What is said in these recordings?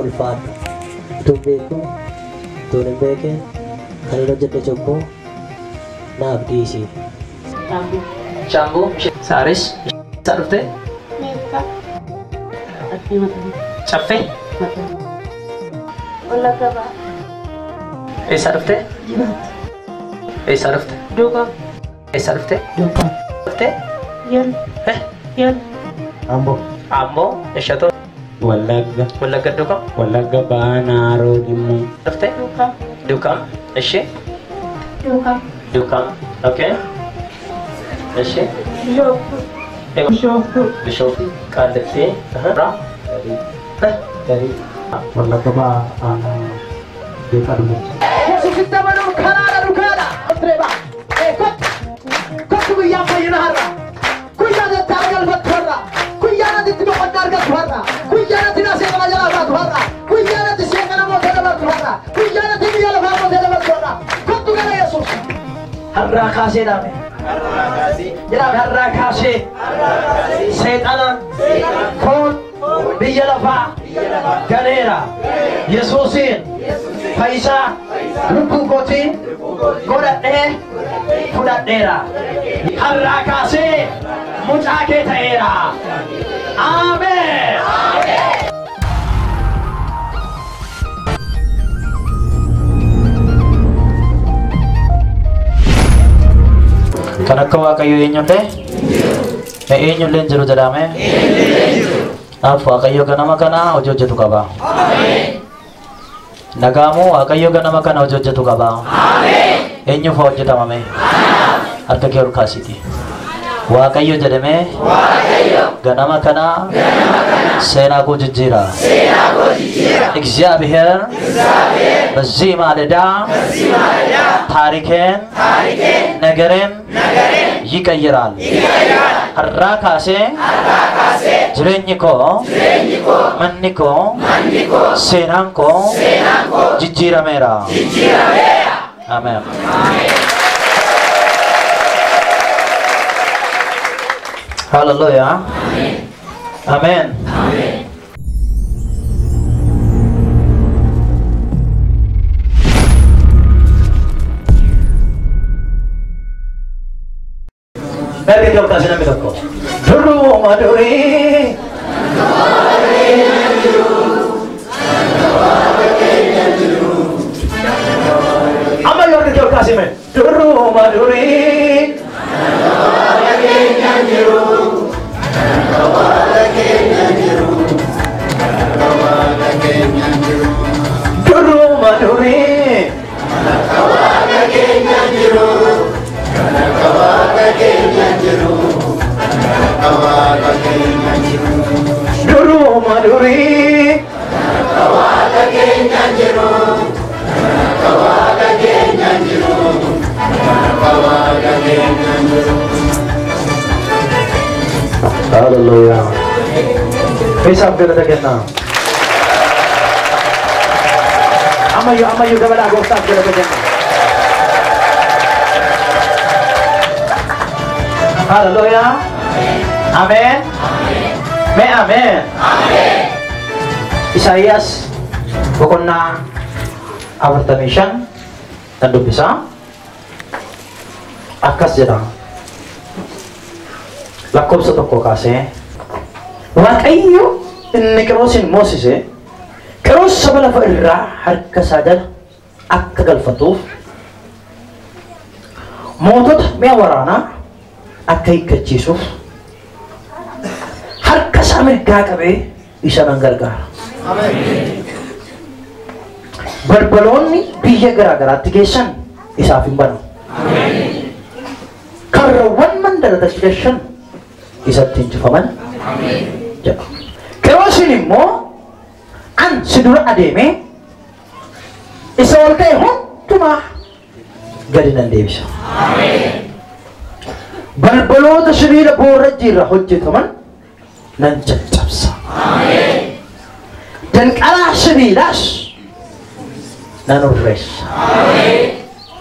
ulfaadha. Tun beeku, tun hin beekin, kan hin hojjette cubbuu naaf dhiisii. Shaambuu, Saaris, isaa dhufte? Caffee? Eessaa dhufte? Eessaa dhufte? Eessaa dhufte? Dhufte? Amboo. Amboo, eessatoo? Wallagga. Wallagga Duukam? Wallagga Baanaaroo Dhimmu. Dhufte? Duukam. Ishee? Duukam. Okay. Ishee? Bishoofi. Qaallittii. Garii. Wallagga Baanaaroo Dhimmu. Yesuusitti amanuu karaadha dhugaadha. Reeba. Kottu guyyaa fayyina har'a. Guyyaa natti argalfattu har'a. Guyyaa natti itti boqonnaa argattu har'a. Guyyaa natti naasee mana jalaa baatu har'a. Guyyaa natti seeqana mootee dabartu har'a. Guyyaa natti biyya lafaa mootee dabartu har'a. Kottu gara Yesuus. Har'aa kaasee dhaame. Jedhame har'aa kaasee. Seexana. Kun biyya lafaa. Ganeera. Yesuusiin. Fayyisaa. Lubbuu kootii. Godhadhee. Fudhadheera. Har'aa kaasee. Mucaa kee ta'eera. Ameen. Kan akka Waaqayyo eenyullee? Eenyullee hin jiru jedhame? Naaf Waaqayyo ganama kana hojii hojjetu qaba. Nagaamu Waaqayyo ganama kana hojii hojjetu qaba. Eenyuuf hojjetamame? Harka kee ol kaasiti. Waaqayyo jedhame ganama kana seenaa koo jijjiira. እግዚአብሔር በዚህ ማለዳ ታሪኬን ነገሬን ይቀይራል። har'a kaasee jireenyi koo manni koo seenaan koo jijjiirameera. Amen. Hallelujah. Amen. Mereka jawab kasih nama toko. Dulu maduri. Ama yang jawab kasih men. Dulu maduri. Dulu maduri. Duru maduri Hallelujah. Bisa kita kenal. Amayu kepada aku tak kita kenal. Hallelujah. Amen. May amen. Isaias bukan na awartanisyan tanduk bisa akas jedang lakob sa toko kasi Waaqayyo inni kerosin Moses keros sa bala irra harka sadal akka galfatuuf mootota mi'a waraanaa akka hiikkachiisuuf harka isaa mirgaa qabee isa nan gargaara. Balbaloonni biyya garaa garaatti geessan isaaf hin banamu. Karrawwan mandaratti geessan isatti injifaman jedha. Keroosiin immoo an si dura adeemee isa ol ka'e hundumaa gadi nan deebisa. Balbaloota siriira boorajjii irraa hojjetaman nan caccabsa. Danqaraa siriiraas nan urreessa.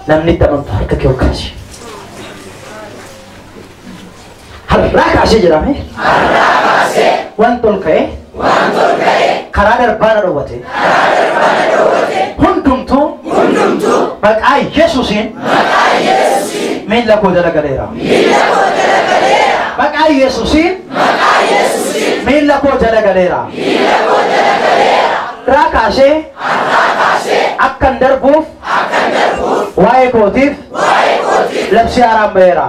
Namni amantu harka kee ol kaasi. Har'aa kaasee jedhame. Waan ol ka'e. karaa darbaana dhowwate hundumtuu maqaa Yesuusiin miilla koo jala galeera. Maqaa Yesuusiin miilla koo jala galeera. Irraa kaasee akkan darbuuf waa'ee kootiif labsi haaraan ba'eera.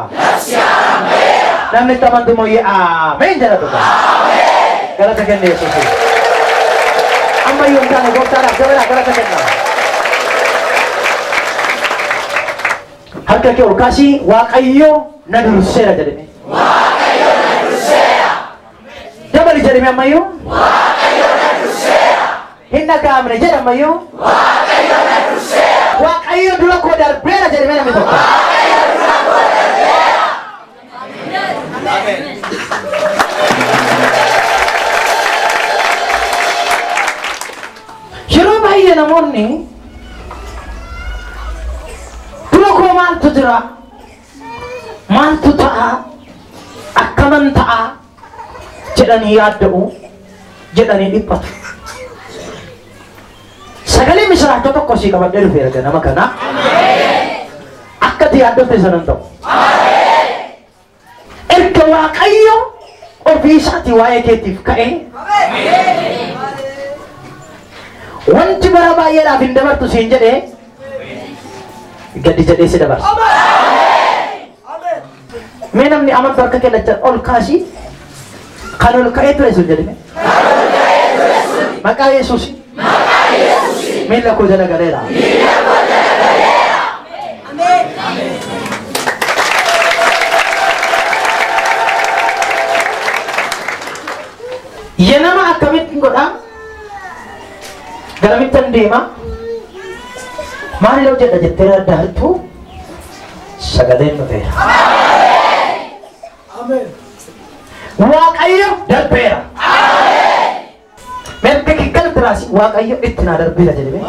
Namni itti amantu mooyyee ameen jedhatu galata kenne Yesuusiin. Amma iyyuu hin taane gooftaadhaaf jabaadhaa galata kenna. Harka kee ol kaasii Waaqayyo na durseera jedhame. Dabali jedhame ammayyuu. Hin dhaga'amne jedha ammayyuu. Waaqayyo dura koo darbeera jedhame namni tokko. Yeroo baay'ee namoonni dura koo maaltu jira, maaltu ta'a, akkaman ta'a jedhanii yaadda'u, jedhanii dhiphatu. Sagalee misiraachoo tokko sii qabadhee dhufeera ganama kana. Akka ati yaaddotte sanan ta'u. Erga Waaqayyo ofii isaatii waa'ee keetiif ka'e. Wanti bara baay'eedhaaf hin dabartu siin jedhee gadi jedhee si dabarsa. Mee namni amantu harka keellachan ol kaasii kan ol ka'ee ture sun jedhime. Maqaa Yesuusi. Miilla koo jala galeera. Yenama akkamittiin godhaa? Garamittan deema? Maal yoo jedha jettee adda hartuu sagaleen dhufeera. Waaqayyo darbeera. Merka kikkala tiraasi Waaqayyo itti naa darbeera jedhame.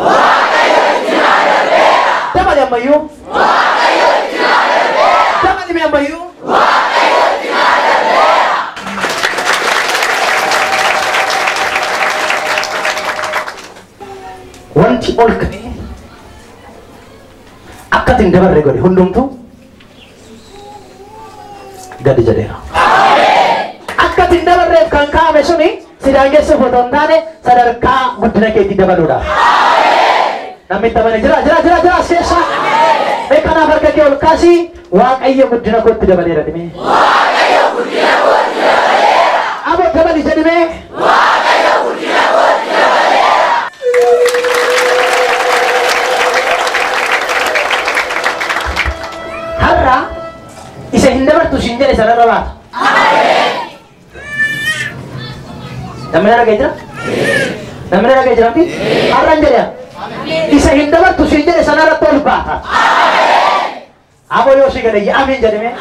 Dabali ammayyuu. Dabali ammayyuu. Wanti ol ka'ee akkatiin dabarre godhe hundumtuu gadi jedheera. Akkatiin dabarreef kan kaa'ame suni sidaan geessuuf otoo hin taane sadarkaa guddina keetii dabaluudha. Namni itti amane jira as keessa. Kanaaf harka kee ol kaasii Waaqayyo guddina kootti dabaleera dhimee. Aboo dabali jedhimee. Har'a isa hin dabartu siin jedhe sanarra baata. Namni dhaga'ee jira? Namni dhaga'ee jira? Har'a hin jedhe isa hin dabartu siin jedhe sanarratti ol baata. Aboo yoo si gale amiin jedhame.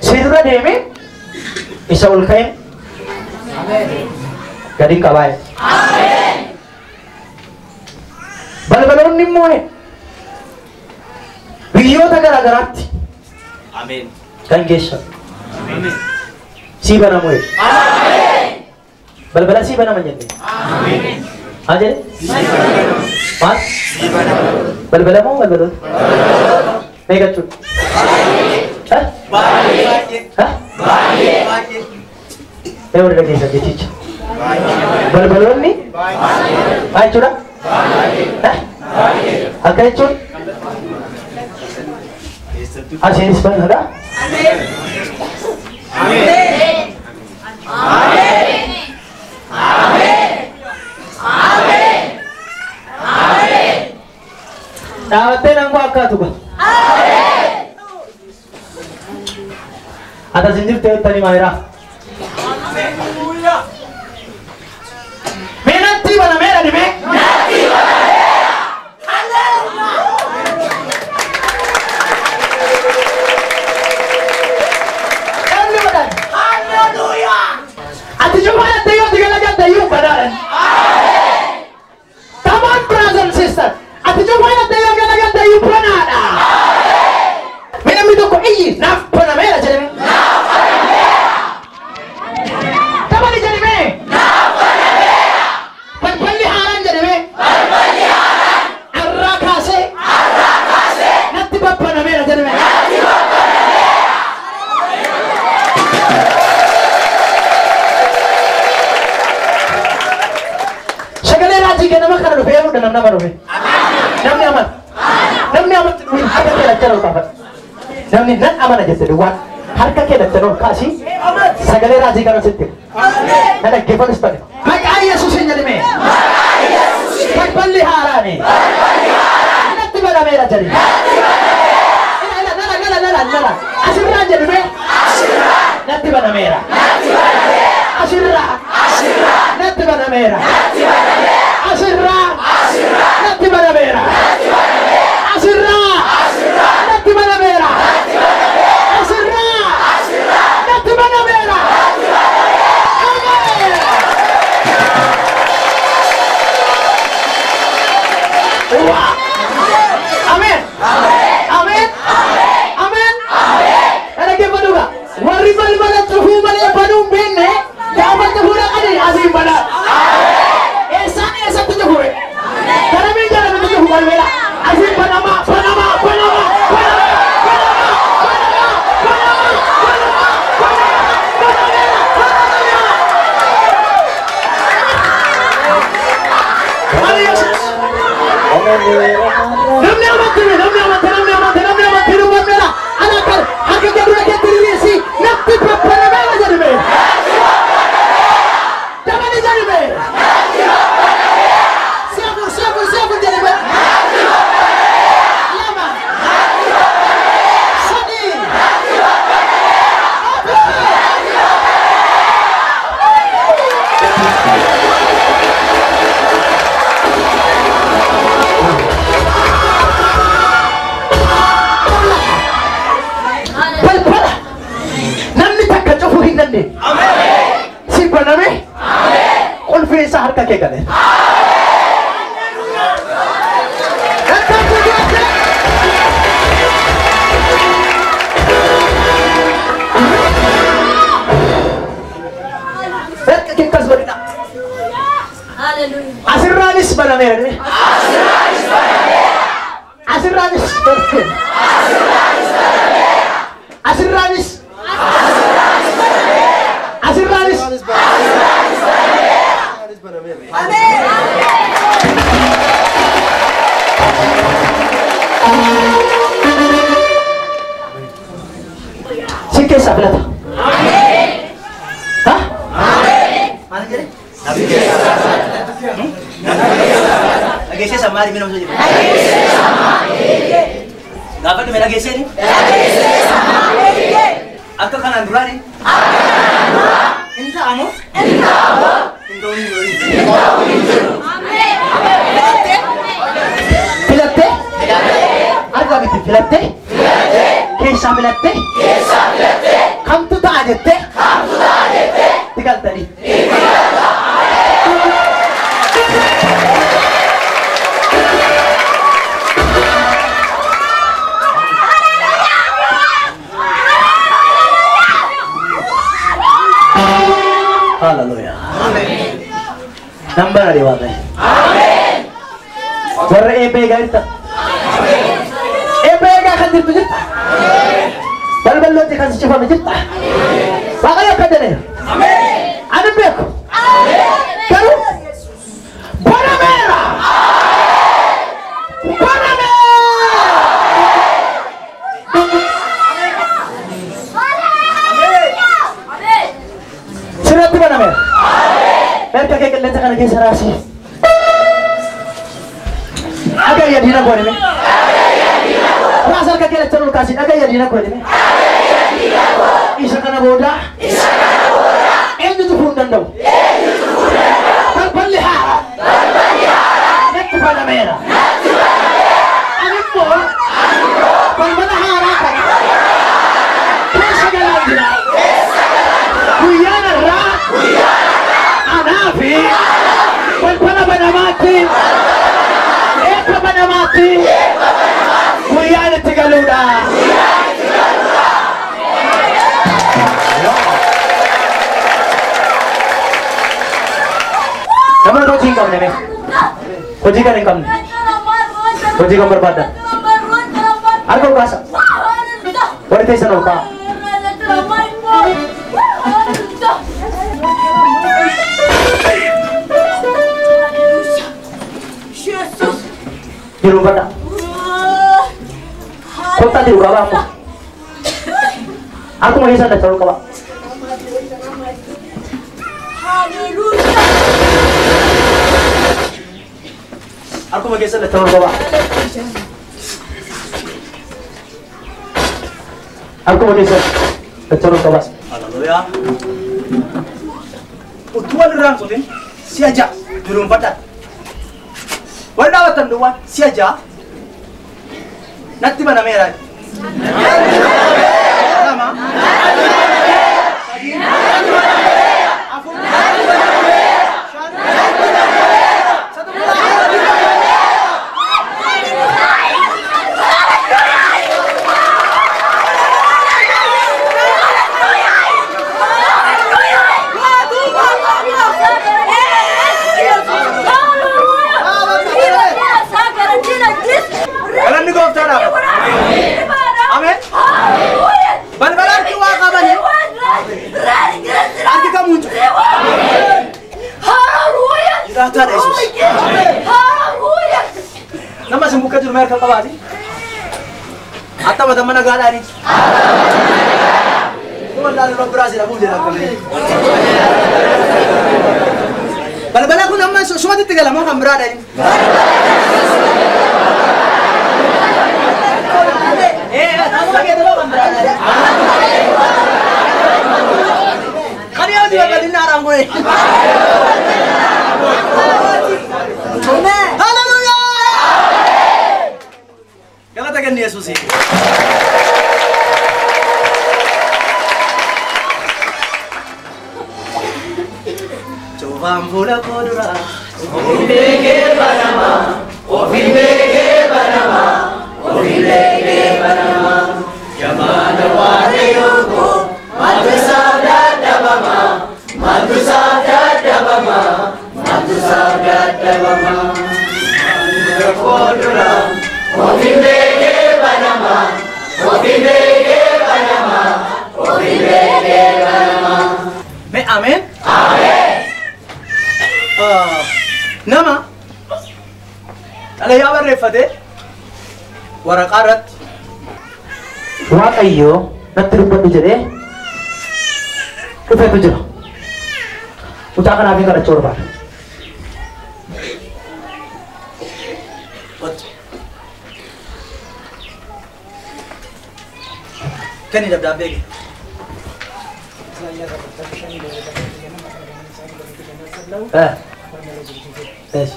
Si dura deeme isa ol ka'e gadi hin qabaa'e. Balbaloonni immoo biyyoota garaa garaatti kan geessan sii banamu balbala sii banama jenne haa jedhe maal balbala moo balbaloota meeqachuudha mee warri dhageessan jechicha balbaloonni haa jechuudha akka jechuun asiinis banadha. Dhaabattee nangoo akkaatu ba? Ata sin jirte jettanii maayiraa? Mee natti banameera dhibee? Ati cuma ada Dio tiga lagi ada you badan. Come on brothers and sisters. Ati cuma ada Dio tiga lagi ada you banana. Minam itu kok iyi, naf pernah merah jadi. qabda namni amaname. Namni amana. Namni amanti dhuwi harka kee dachana ol kaafadhu. Namni nan amana jette duwwaan harka kee dachana ol kaasi sagalee raajii kana sitti. Na dhaggeeffadhus ta'e. Maqaa Yesuusiin jedhame. Balballi haaraani. Natti banameera jedhi. Nala asirraa jedhame. Natti banameera. Asirraa. Natti banameera. Asirraa. Natti banameera. Asirraa. Natti banameera. Asirraa. Natti banameera. Amen. Amen. Amen. Ada ke baduga? Wari balbala tuhu bale badum benne. Dapat tuhura kali azim bala. Esan esa tuhure. Karami jalan tuhu balbala. Azim Panama. Si baname? Qul fi harka kee gale. Asirranis baname. Asirranis baname. Asirranis. Si keessa filata. Hah? Maal jedhe? Nabi keessa. Dhageessee sammaadhi minuu jedhe. Dhageessee sammaadhi. Gaafa dhume dhageesseeni? Dhageessee sammaadhi. Akka kanaan duraani? Akka kanaan dura. Inni ta'amu? Inni ta'amu. Indooni dooni. Indooni jiru. Ameen. Filatte? Argaa miti filatte? Keessa filatte? Kamtu ta'a jette? Digaltani. Hallelujah. Number ada apa? Amen. Warna EPG itu. EPG kan dirtujuh. Balbal lo tekan siapa menjita. Bakal apa dene? Amen. Ada beku. Amen. Karu. Warna merah. Amen. Warna merah. Surat mana mer? Mereka kayak kalian sekarang lagi serasi. Agak ya dina kau ini. Rasal kaki lecur kasih. Agak ya dina kau ini. Isa kana boda. Enju tu pun dandau. Berbalik hara. Nak pada merah. Anak pun. Berbalik hara kan. Kesa galang dina. Kuyana ra. Anafi. Berbalik pada mati. Eka pada mati. Kuyana tigaluda. Namun kau jingkam ni, kau jingkam ni kami, kau jingkam berbadan. Aku rasa, boleh teh sana kau. Dirubadha. Kottaa jiru qaba amma. Akkuma keessan dacha'uu qaba. Akkuma keessan dacha'uu qaba. Akkuma keessan dacha'uu qaba. Haleluya. Utuwal rangkutin siaja durung padat. Wala watan duwan siaja. Nanti mana merah? Nama? Kalian ni kau tahu apa? Amin. Bal-balan kiwa kabanya. Nanti kamu muncul. Kita ada Yesus. Nama sembuka juru mereka kabadi. Atau macam mana gala ni? Tuan lalu lo berhasil aku jadi aku ni. Bal-balan aku nama semua tiga lama kamu berada ni. Kamu lagi ada apa berada? Kalian juga kali narang gue. Haleluya. Yang katakan Yesus ini. Coba ampuna kodura. Ofibeke banama. Ofibeke banama. Ofibeke banama. Yamana wareyoko. Matu sabda dabama. Matu sabda dabama. Matu sabda dabama. Ampuna kodura. Ofibeke banama. Ofibeke banama. Ofibeke banama. Me amen. Amen. Nama Alaya barreeffate waraqaa irratti Waaqayyo natti dubbadhu jedhee dhufeetu jira. Mucaa kanaaf hin kadhachuu barbaada. kenni dabdabbee kee Yes.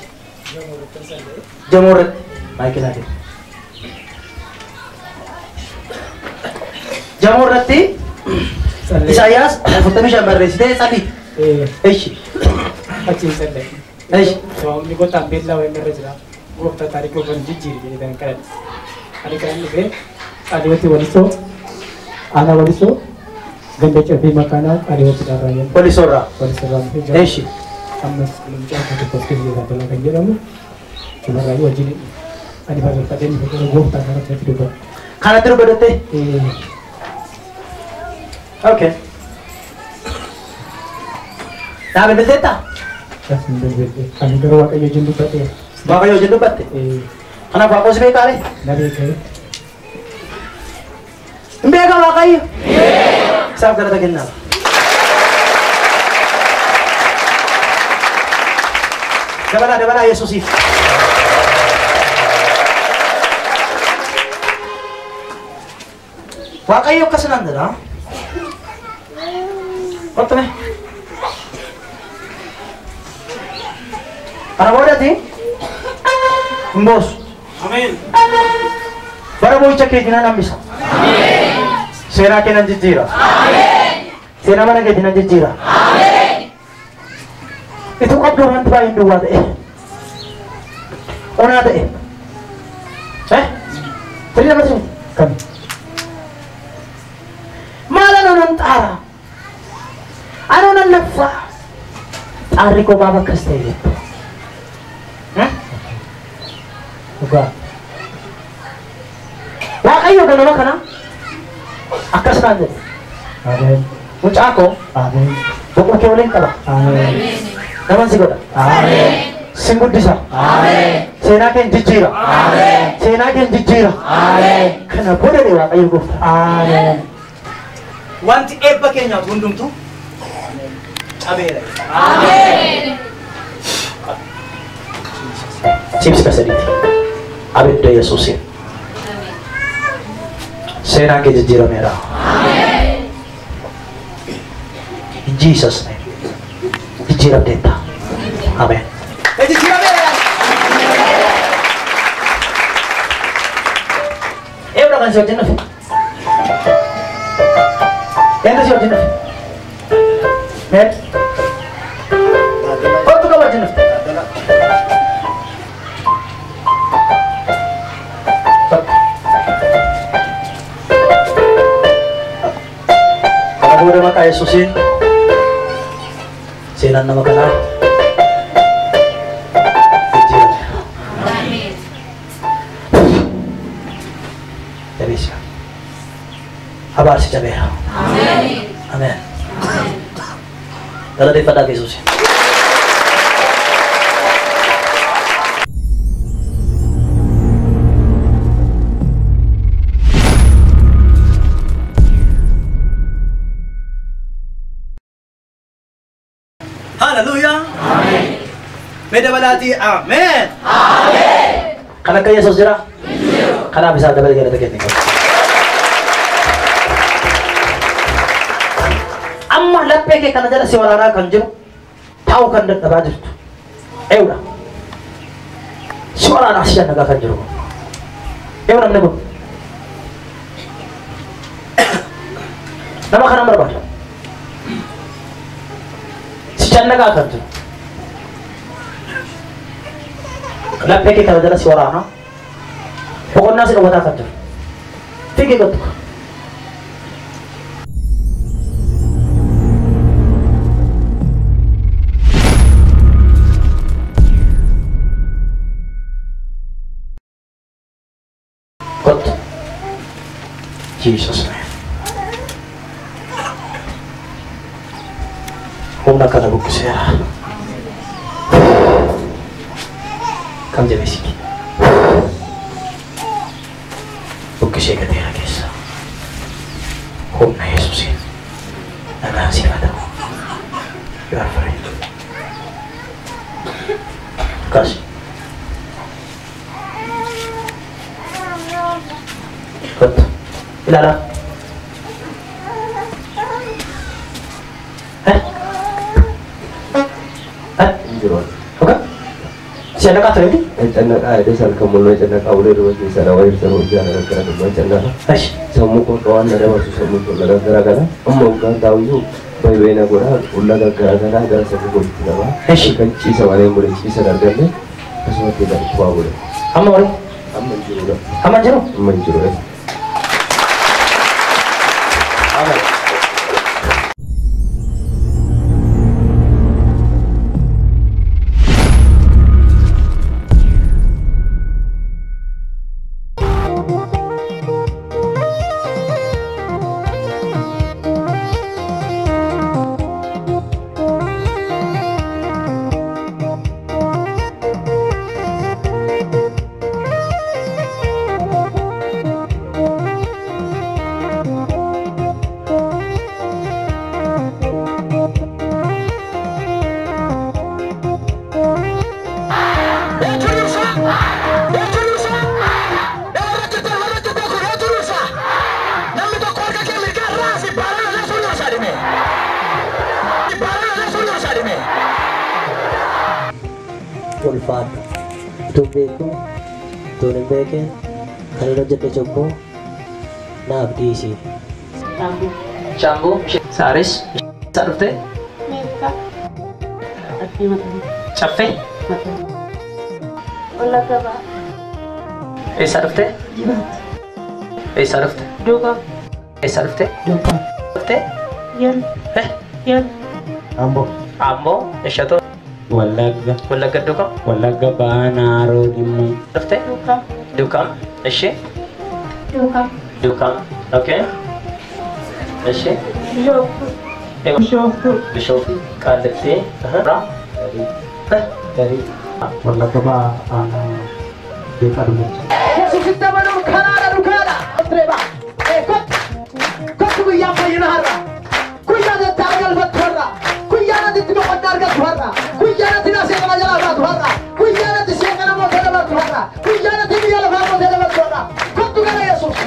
Jamurret. Baik lagi. Jamurretti. Isayas, futami jambarre. Side tadi. Eish. Achin sende. Eish. So ni ko tampil la wena rejla. Gopta tariko ban jijir ni dan kan. Ani kan ni be. Adiwati waliso. Ana waliso. Ganda chabi makana adiwati darayan. Polisora. Waliso. Eish. Amma sebelum jatuh ke posisi dia dalam kan dia namu. Cuma rayu wajib ni. Ani baru pada ni betul gopta cara jadi dua. Kana terus berdote. Okay. Nah, betul tak? Kasih betul. Kami kerja kayu jendu pati. Bapak yo jendu pati. Anak bapak sih kali. Dari kayu. Mbega bapak yo. Sab kerja kenal. Dabala Yesus sih. Waaqayyo kasanan dala. What me? Para mo dati? Boss. Amin. Para mo i-check dinanam bisa. Amen. Sera ke nanjira. Amen. Sera mana ke dinanjira. Amen. Itu kabluhan pa yung duwa de. Ona de. Tadi apa sih? Kan. Malah non tara. Ano nang nafa? Ari ko baba kastel. Buka. Wa kayo ganawa kana? Akas nandiyan. Amin. Mucha ako, Amin. buko kiuling ka ba? Amin. Naman siguro. Amin. Singgod di sa. Amin. Seenaa keen jijjiira. Seenaa keen jijjiira. Kana booda dee Waaqayyo gooftaa. Wanti eebba keenyaaf hundumtu cabeera. Chipsi kasadiiti. Abidda Yesuusiin. Seenaan kee jijjiirameera. In Jesus' name. Jijjiiramteetta. Amen. Eura kan si wajjin dhufe. Eenyu si wajjin dhufe? Mee? Kottu ka wajjin dhufe? Kana booda maqaa Yesuusiin seenaan nama kanaa jijjiirameera. Jabeessa. Abaarsi jabeera. Ameen. Galateeffadhaa Yesuusiin. Hallelujah. Meda balati amen. Kan akka Yesuus jira? Kanaaf isaa dabalee galata kennee qabu. Amma laphee kee kana jala si waraanaa kan jiru taa'uu kan dadhabaa jirtu. Eewudha. Si waraanaa si jannagaa kan jiru. Eewu namni kun. Nama kana barbaada. Si jannagaa kan jiru. Laphee kee kana jala si waraanaa. Pokoknya sih obat akan tuh. Fikir betul. God, Jesus name. Humna kana buku saya. Kamu jadi sih. Bukkisee gateera keessa humna Yesuusiin nagaan siif haa ta'u. You are free. Akkas. Kottu. Ilaala. Injuron. Oke. Siapa kata ini? Encana ada sal kamu encana kau le dua di sana wajib seru jalan negara dua encana. Aish. Semua kawan ada masuk semua tu negara negara. Amma kan tahu ju. Bayi-bayi nak guna ulah negara negara semua boleh tidak apa. Aish. Kan cisa mana yang boleh cisa negara ni. Semua tidak kuah boleh. Amma boleh? Amma juru. Amma juru? Amma juru. Amin. ulfaadhu utuu beeku utuu hin beekin kan hin hojjette cubbuu naaf dhiisi. Cambu, Saris, Sarufte, Cafe, Sarufte, Sarufte, Sarufte, Sarufte, Ambo. Ambo, Eshato, Wallagga Dukam, Wallagga Baanaaroo Dhimmu. Sarufte, Dukam, Eshe, Dukam, okay, Eshe, Bishop, Kandete, Ra, Dari Wallagga Baanaaroo. beekadhu jecha. Yesuusitti amanuun karaadha dhugaadha. Reeba. Kottu guyyaan fayyina har'a. Guyyaan itti galfattu har'a. Guyyaan itti boqonnaa argattu har'a. Guyyaan itti naasee kana jalaa baatu har'a. Guyyaan itti seeqana mootee dabartu har'a. Guyyaan itti biyya lafaa mootee dabartu har'a. Kottu gara Yesuus.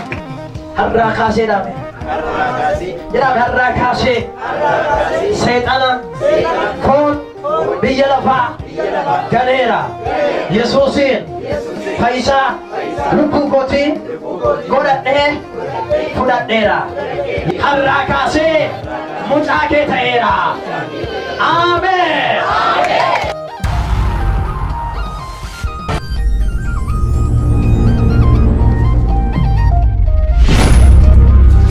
Har'aa kaasee dhaame. Jedhame har'aa kaasee. Seexana. Foon. Biyya lafaa. Galeera. Yesuusiin. Fayyisaa. Lubbuu kootii. Godhadhee. Fudhadheera. Har'aa kaasee mucaa kee ta'eera. Ameen.